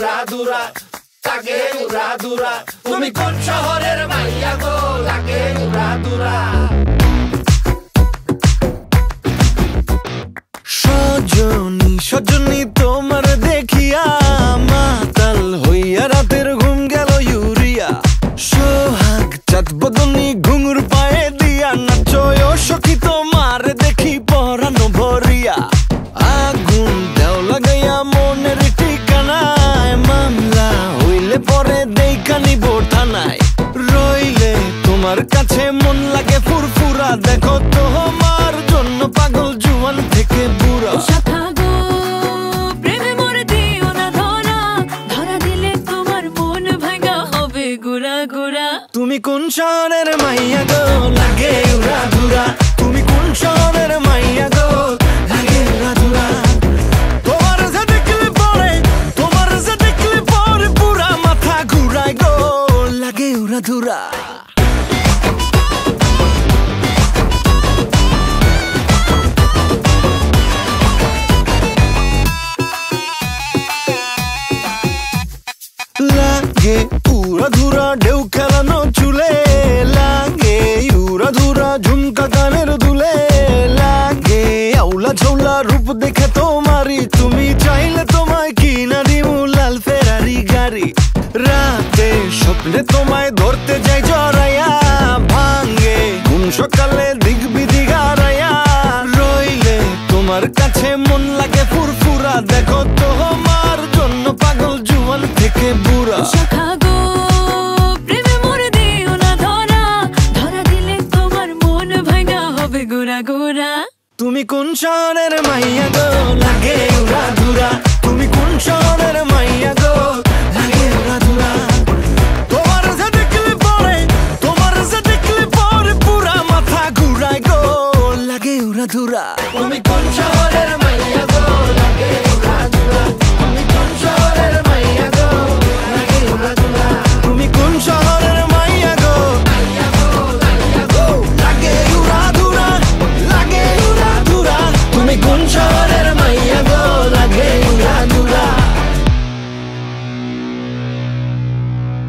উড়া দুরা লাগে উড়া দুরা তুমি কোন শহরের মাইয়া গো লাগে উড়া দুরা সজনী সজনী তোমার দেখিয়া মাতাল হইয়া রাতের ঘুম গেল ইউরিয়া সোহাগ চাঁদ বদনী ঘুঙুর পায়ে দিয়া নাচয় সখী তোমার দেখি পরানো ভরিয়া আগুন দেও লাগাইয়া মনের ঠিকানায় মামলা হইলে পরে দেখা নিব থানায় রইলে তোমার কাছে মন লাগে ফুরফুরা দেখো তোমার জন্য পাগল জুয়ান থেকে বুড়া তুমি কোন শহরের মাইয়া গো লাগে উড়া ধুরা তুমি কোন শহরের মাইয়া গো লাগে উড়া ধুরা তোমার যে দেখলে পরে পুরা মাথা ঘুরায় গো লাগে উড়া ধুরা লাগে উড়া ধুরা ঢেউ খেলানো চুলে লাগে উড়া ধুরা ঝুমকা কানের দুলে লাগে আউলা ঝৌলা রূপ দেখে তোমারি তুমি চাইলে তোমায় কিনা দিমু লাল ফেরারি গাড়ি রাতে স্বপ্নে তোমায় ধরতে যাই জড়াইয়া ভাঙ্গে ঘুম সকালে দিক বিদিক হারাইয়া রইলে তোমার কাছে মন লাগে ফুরফুরা দেখো তোমার জন্য পাগল জুয়ান থেকে বুড়া তুমি কোন শহরের মাইয়া গো লাগে উড়া ধুরা তুমি কোন শহরের মাইয়া গো লাগে উড়া ধুরা তোমার যে দেখলে পরে পুরা মাথা ঘুরায় গো লাগে উড়া ধুরা তুমি কোন শহরের